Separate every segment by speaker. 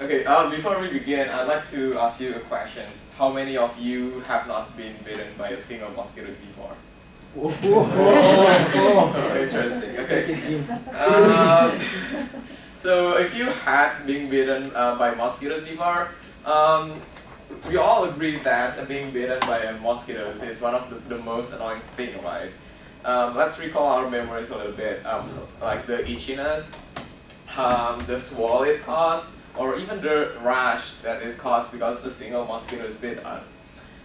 Speaker 1: Okay, before we begin, I'd like to ask you a question. How many of you have not been bitten by a single mosquito before? Interesting. Okay. So if you had been bitten by mosquitoes before, we all agree that being bitten by mosquitoes is one of the most annoying thing, right? Let's recall our memories a little bit, like the itchiness, the swell it caused, or even the rash that it caused because a single mosquito bit us.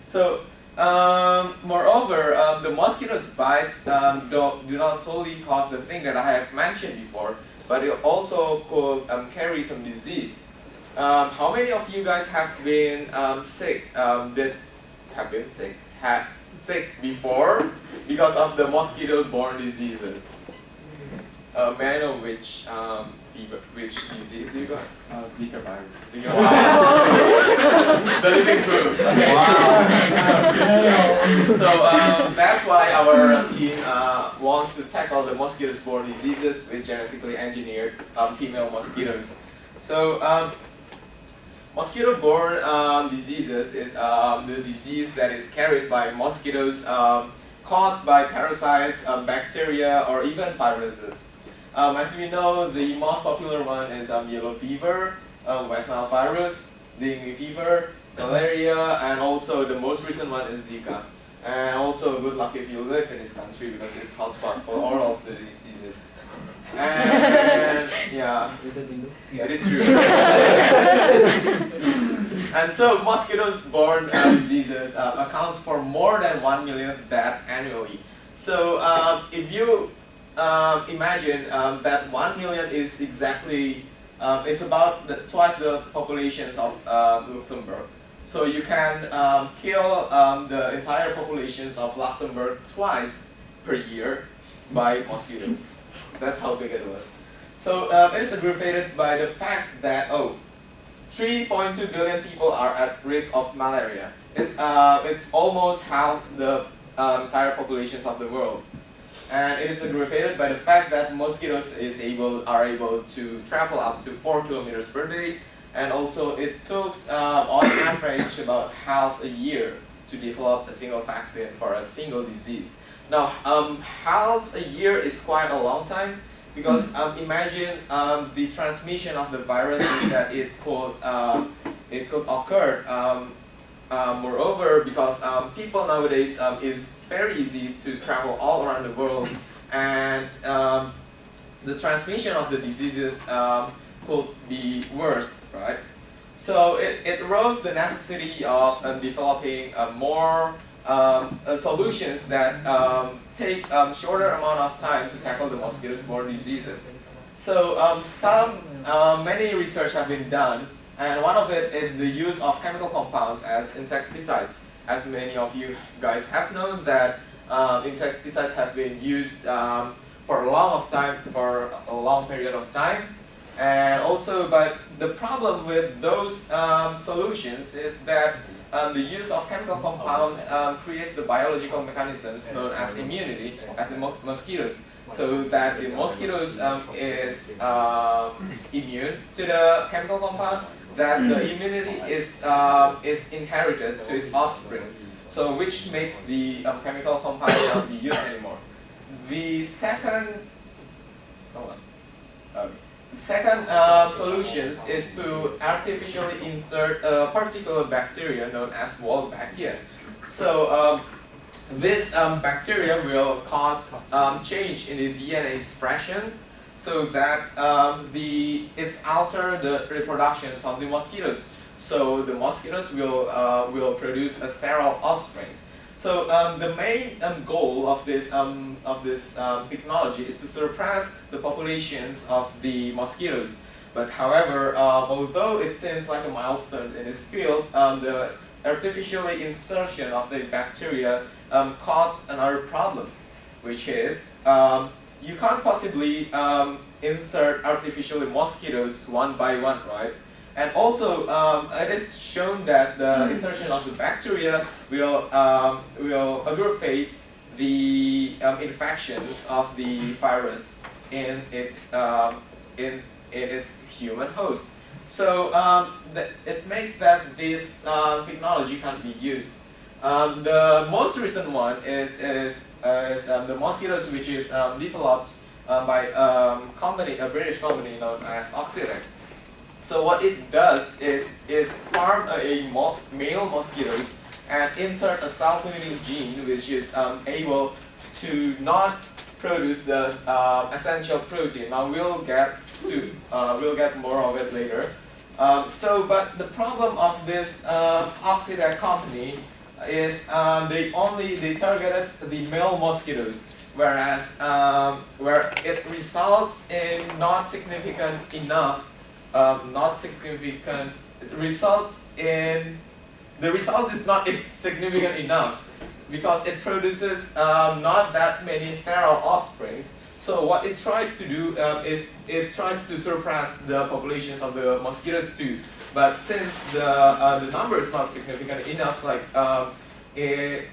Speaker 1: So, moreover, the mosquito's bites do not solely cause the thing that I have mentioned before, but it also could carry some disease. How many of you guys have been sick? Had sick before because of the mosquito-borne diseases? May I know which which disease you got?
Speaker 2: Zika virus.
Speaker 1: Zika virus. The living proof. Okay.
Speaker 2: Wow.
Speaker 1: So that's why our team wants to tackle the mosquito-borne diseases with genetically engineered female mosquitoes. So mosquito-borne diseases is the disease that is carried by mosquitoes caused by parasites, bacteria, or even viruses. As we know, the most popular one is yellow fever, West Nile virus, dengue fever, malaria, and also the most recent one is Zika. And also, good luck if you live in this country because it's hotspot for all of the diseases. And yeah, it is true. And so, mosquitoes-borne diseases accounts for more than 1 million deaths annually. So, if you imagine that 1 million is exactly it's about twice the populations of Luxembourg. So you can kill the entire populations of Luxembourg twice per year by mosquitoes. That's how big it was. So it is aggravated by the fact that 3.2 billion people are at risk of malaria. It's almost half the entire populations of the world. And it is aggravated by the fact that mosquitoes are able to travel up to 4 kilometers per day, and also it took on average about half a year to develop a single vaccine for a single disease. Now, half a year is quite a long time because imagine the transmission of the virus that it could occur. Moreover, because people nowadays is very easy to travel all around the world, and the transmission of the diseases could be worse, right? So it arose the necessity of developing more solutions that take shorter amount of time to tackle the mosquito-borne diseases. So many research have been done. And one of it is the use of chemical compounds as insecticides. As many of you guys have known that insecticides have been used for a long period of time. And also, but the problem with those solutions is that the use of chemical compounds creates the biological mechanisms known as immunity, as the mosquitoes. So that the mosquitoes is immune to the chemical compound, that the immunity is inherited to its offspring, so which makes the chemical compound not be used anymore. The second solutions is to artificially insert a particular bacteria known as Wolbachia. So this bacteria will cause change in the DNA expressions, so that it's alter the reproductions of the mosquitoes. So the mosquitoes will produce a sterile offspring. So the main goal of this technology is to suppress the populations of the mosquitoes. But however, although it seems like a milestone in this field, the artificial insertion of the bacteria caused another problem, which is you can't possibly insert artificially mosquitoes one by one, right? And also, it is shown that the insertion of the bacteria will aggravate the infections of the virus in its in its human host. So it makes that this technology can't be used. The most recent one is the mosquitoes, which is developed by a British company known as Oxidec. So what it does is it's farm male mosquitoes and insert a self-limiting gene which is able to not produce the essential protein. Now we'll get more of it later. But the problem of this Oxidec company is they targeted the male mosquitoes, whereas where it results in not significant enough, the result is not significant enough because it produces not that many sterile offsprings. So what it tries to do is it tries to surpass the populations of the mosquitoes too. But since the number is not significant enough, the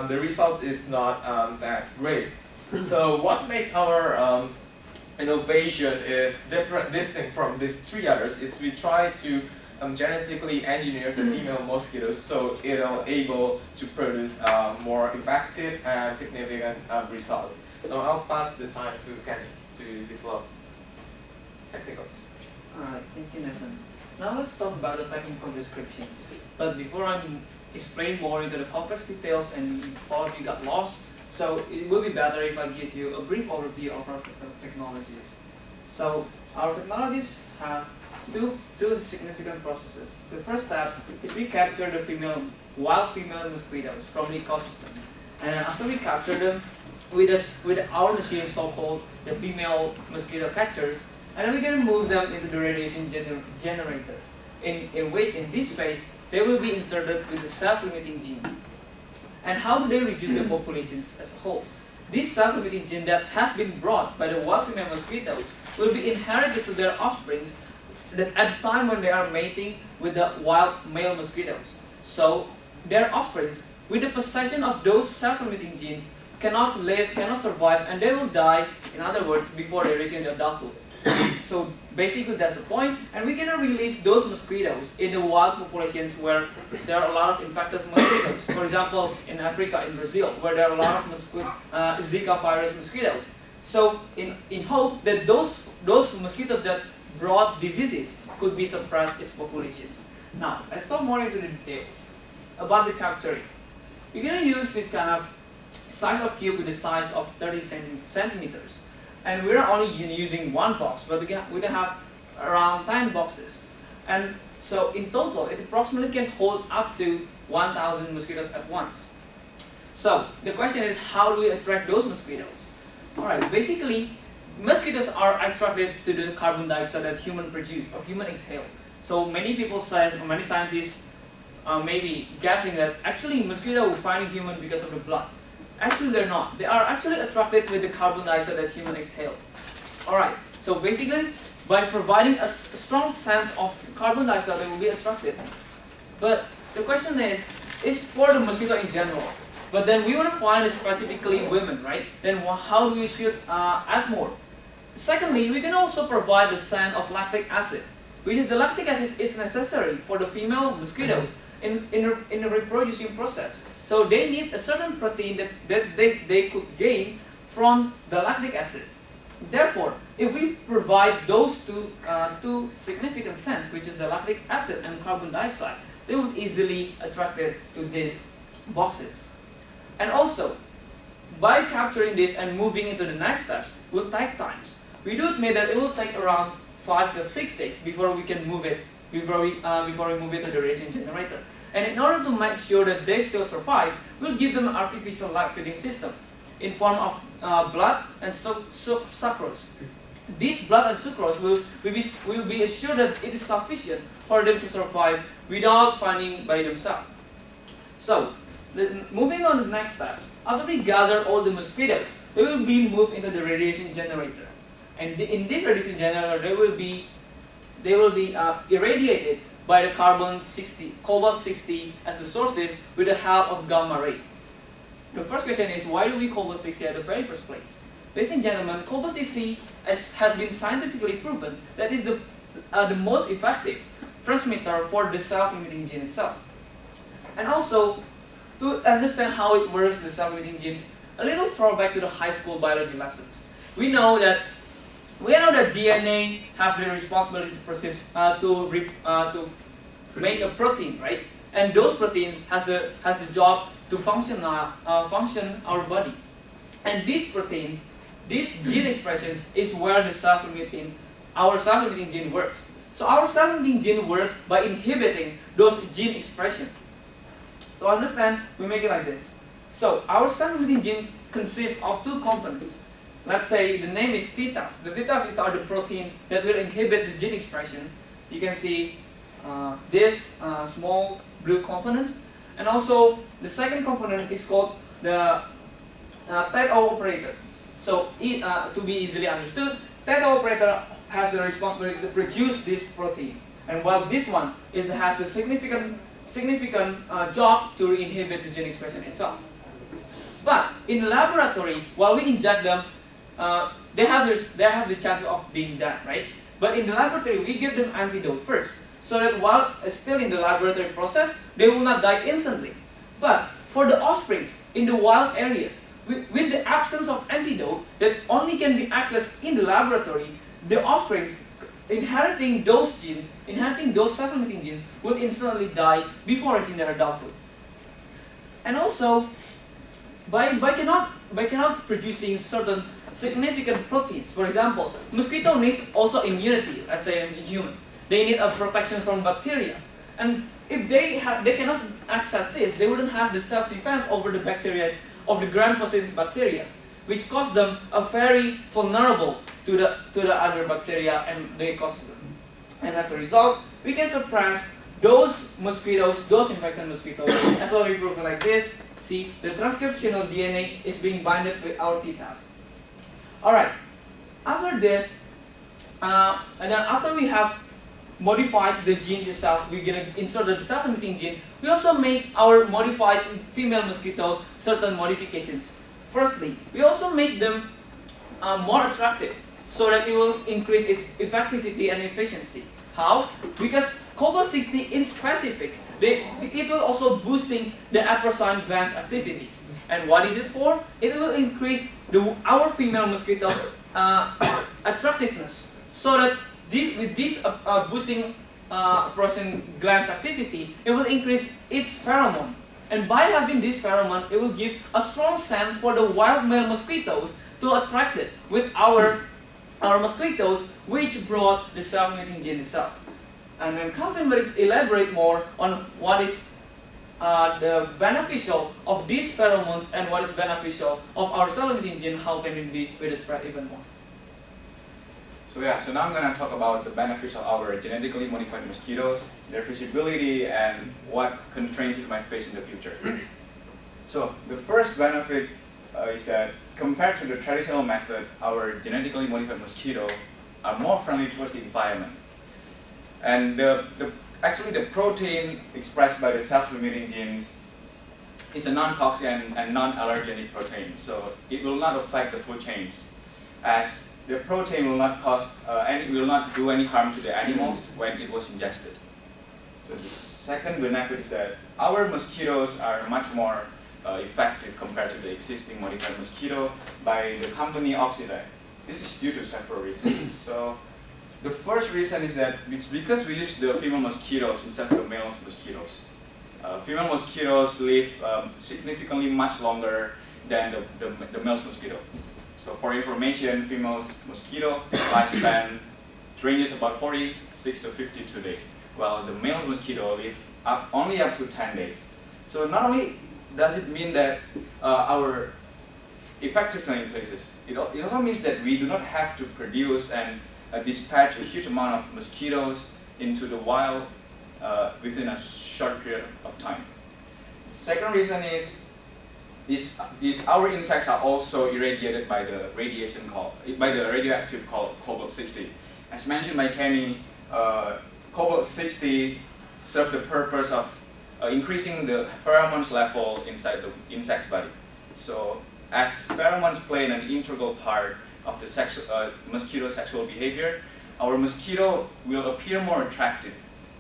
Speaker 1: result is not that great. So what makes our innovation is distinct from these three others is we try to genetically engineer the female mosquitoes so it'll able to produce more effective and significant results. So I'll pass the time to Kenny to develop technicals.
Speaker 2: Alright, thank you, Nathan. Now let's talk about the technical descriptions. But before I explain more into the complex details and before you got lost, so it will be better if I give you a brief overview of our technologies. So our technologies have two significant processes. The first step is we capture the wild female mosquitoes from the ecosystem. And after we capture them with our machine, so-called the female mosquito catchers, and then we're going to move them into the radiation generator, in which in this phase they will be inserted with the self-limiting gene. And how do they reduce the populations as a whole? This self-limiting gene that has been brought by the wild female mosquitoes will be inherited to their offsprings at the time when they are mating with the wild male mosquitoes. So their offsprings, with the possession of those self-limiting genes, cannot live, cannot survive, and they will die, in other words, before they reach into adulthood. So basically that's the point, and we're gonna release those mosquitoes in the wild populations where there are a lot of infected mosquitoes. For example, in Africa, in Brazil, where there are a lot of Zika virus mosquitoes. So in hope that those mosquitoes that brought diseases could be suppressed its populations. Now let's talk more into the details about the capturing. We're gonna use this kind of size of cube with the size of 30 centimeters. And we're not only using one box, but we're going to have around 10 boxes. And so in total, it approximately can hold up to 1,000 mosquitoes at once. So the question is, how do we attract those mosquitoes? Alright, basically, mosquitoes are attracted to the carbon dioxide that humans produce or human exhale. So many people say, or many scientists may be guessing that actually mosquitoes will find human because of the blood. Actually, they're not. They are actually attracted with the carbon dioxide that humans exhale. Alright, so basically, by providing a strong scent of carbon dioxide, they will be attracted. But the question is for the mosquito in general. But then we want to find specifically women, right? Then how do we should add more? Secondly, we can also provide the scent of lactic acid, which is the lactic acid is necessary for the female mosquitoes in the reproducing process. So they need a certain protein that they could gain from the lactic acid. Therefore, if we provide those two significant scents, which is the lactic acid and carbon dioxide, they would easily attracted to these boxes. And also, by capturing this and moving into the next steps will take times. We do admit that it will take around 5 to 6 days before we can move it, before we move it to the radiation generator. And in order to make sure that they still survive, we'll give them an artificial light feeding system in form of blood and sucrose. This blood and sucrose will be assured that it is sufficient for them to survive without finding by themselves. So, moving on to the next steps, after we gather all the mosquitoes, they will be moved into the radiation generator. And in this radiation generator, they will be irradiated by the cobalt-60 as the sources with the help of gamma ray. The first question is, why do we cobalt-60 at the very first place? ladies and gentlemen, cobalt-60 has been scientifically proven that is the most effective transmitter for the self-limiting gene itself. And also, to understand how it works, the self-limiting genes, a little throwback to the high school biology lessons. We know that DNA have the responsibility to process to make a protein, right? And those proteins has the job to function our body. And these proteins, these gene expressions is where the our self-limiting gene works. So our self-limiting gene works by inhibiting those gene expression. To understand, we make it like this. So our self-limiting gene consists of two components. Let's say the name is TTAF. The TTAF is the protein that will inhibit the gene expression. You can see this small blue components. And also the second component is called the TET-O operator. So to be easily understood, TET-O operator has the responsibility to produce this protein. And while this one has the significant job to inhibit the gene expression itself. But in the laboratory, while we inject them, they have the chances of being dead, right? But in the laboratory, we give them antidote first, so that while still in the laboratory process, they will not die instantly. But for the offsprings in the wild areas, with the absence of antidote that only can be accessed in the laboratory, the offsprings inheriting those self-limiting genes, will instantly die before reaching their adulthood. And also, by cannot producing certain significant proteins. For example, mosquito needs also immunity. Let's say in human, they need a protection from bacteria, and if they cannot access this, they wouldn't have the self-defense over the bacteria of the gram-positive bacteria, which cause them a very vulnerable to the other bacteria, and they cause them. And as a result, we can suppress those mosquitoes, those infected mosquitoes, as well we prove it like this. See, the transcriptional DNA is being binded with our TTAF. Alright, after this, and then after we have modified the gene itself, we're going to insert the self-limiting gene. We also make our modified female mosquitoes certain modifications. Firstly, we also make them more attractive, so that it will increase its effectivity and efficiency. How? Because cobalt-60 in specific, it will also boosting the aprosign glands activity. And what is it for? It will increase our female mosquitoes attractiveness, so that with this boosting aprosign glands activity, it will increase its pheromone. And by having this pheromone, it will give a strong scent for the wild male mosquitoes to attract it with our mosquitoes, which brought the self-limiting gene itself. And then Calvin will elaborate more on what is the beneficial of these pheromones and what is beneficial of our self-limiting gene, how can it be with the spread even more.
Speaker 3: So now I'm going to talk about the benefits of our genetically modified mosquitoes, their feasibility, and what constraints it might face in the future. So the first benefit is that compared to the traditional method, our genetically modified mosquitoes are more friendly towards the environment. And actually the protein expressed by the self-limiting genes is a non-toxic and non-allergenic protein, so it will not affect the food chains, as the protein will not will not do any harm to the animals when it was ingested. So the second benefit is that our mosquitoes are much more effective compared to the existing modified mosquito by the company Oxidide. This is due to several reasons. So the first reason is that it's because we use the female mosquitoes instead of the male mosquitoes. Female mosquitoes live significantly much longer than the male mosquito. So for information, female mosquito lifespan ranges about 46 to 52 days, while the male mosquito live only up to 10 days. So not only does it mean that our effectiveness increases, it also means that we do not have to produce and dispatch a huge amount of mosquitoes into the wild within a short period of time. The second reason is our insects are also irradiated by the radioactive cobalt-60. As mentioned by Kenny, cobalt-60 serves the purpose of increasing the pheromones level inside the insect's body. So as pheromones play an integral part of the mosquito sexual behavior, our mosquito will appear more attractive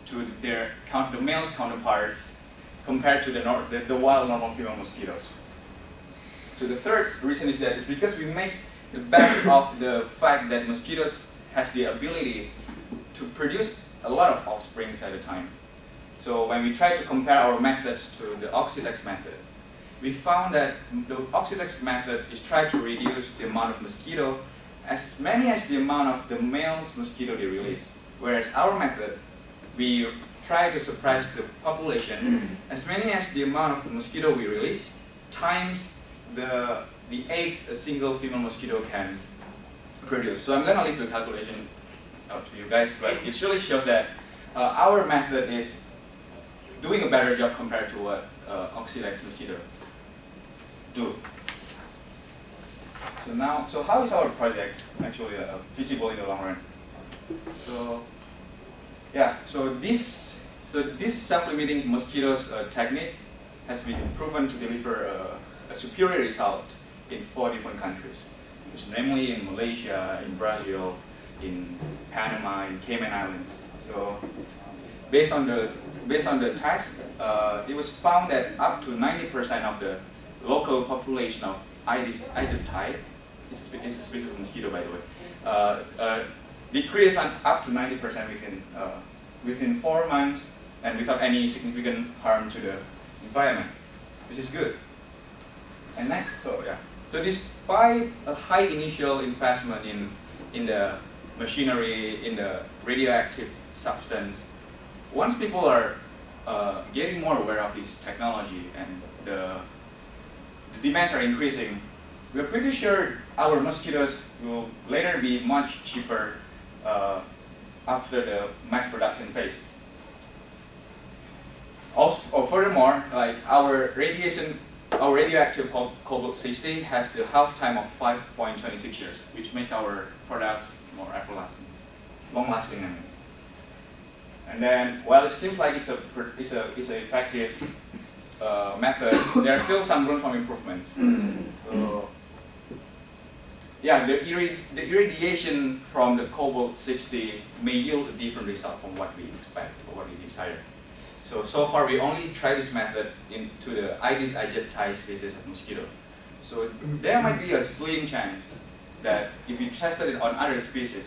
Speaker 3: to the male's counterparts compared to the wild normal female mosquitoes. So the third reason is that it's because we make the best of the fact that mosquitoes has the ability to produce a lot of offsprings at a time. So when we try to compare our methods to the Oxylex method, we found that the Oxylex method is trying to reduce the amount of mosquito as many as the amount of the male's mosquito they release. Whereas our method, we try to suppress the population as many as the amount of the mosquito we release times the eggs a single female mosquito can produce. So I'm going to leave the calculation out to you guys, but it surely shows that our method is doing a better job compared to what Oxylex mosquito do. So how is our project actually feasible in the long run? So yeah, so this self-limiting mosquitoes technique has been proven to deliver a superior result in 4 different countries, namely in Malaysia, in Brazil, in Panama, in Cayman Islands. So based on the test, it was found that up to 90% of the local population of Aedes aegypti, it's a species of mosquito by the way, decreased up to 90% within 4 months and without any significant harm to the environment, which is good. And next, so despite a high initial investment in the machinery, in the radioactive substance, once people are getting more aware of this technology and the demands are increasing, we're pretty sure our mosquitoes will later be much cheaper after the mass production phase. Also, furthermore, like our radioactive cobalt-60 has the half-time of 5.26 years, which makes our products more everlasting, long-lasting. I mean. And then, while it seems like it's an effective method, there's still some room for improvements. So, yeah, the irradiation from the cobalt-60 may yield a different result from what we expect or what we desire. So far we only tried this method into the Aedes aegypti species of mosquito. So there might be a slim chance that if we tested it on other species,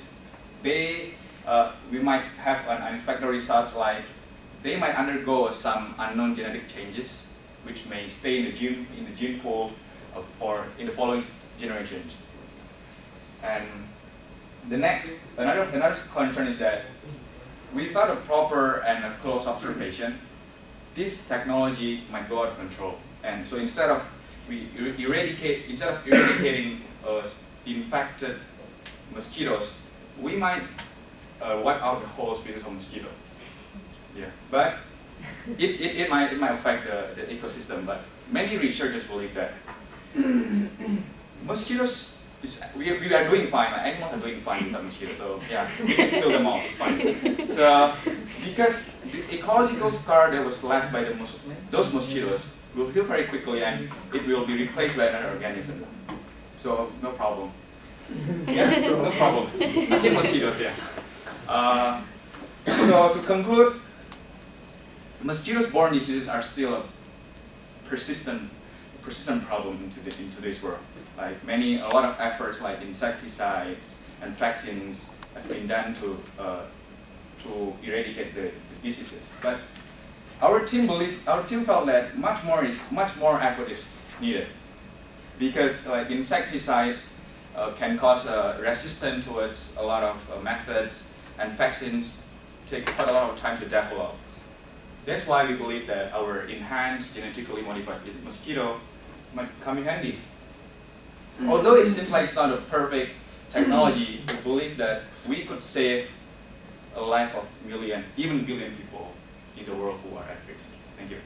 Speaker 3: we might have an unexpected results like they might undergo some unknown genetic changes, which may stay in the gene pool in the following generations. And another concern is that without a proper and a close observation, this technology might go out of control. And so instead of eradicating infected mosquitoes, we might wipe out the whole species of mosquito. Yeah, but it might affect the ecosystem. But many researchers believe that mosquitoes. We are doing fine. Animals are doing fine without mosquitoes. So yeah, we can kill them all. It's fine. So because the ecological scar that was left by those mosquitoes will heal very quickly, and it will be replaced by another organism. So no problem. Yeah, no problem. I hate mosquitoes. Yeah. So to conclude, mosquitoes-borne diseases are still a persistent problem in today's world. Like a lot of efforts like insecticides and vaccines have been done to eradicate the diseases. But our team felt that much more effort is needed, because like insecticides can cause resistance towards a lot of methods, and vaccines take quite a lot of time to develop. That's why we believe that our enhanced genetically modified mosquito might come in handy. Although it seems like it's not a perfect technology, we believe that we could save a life of even billion people in the world who are at risk. Thank you.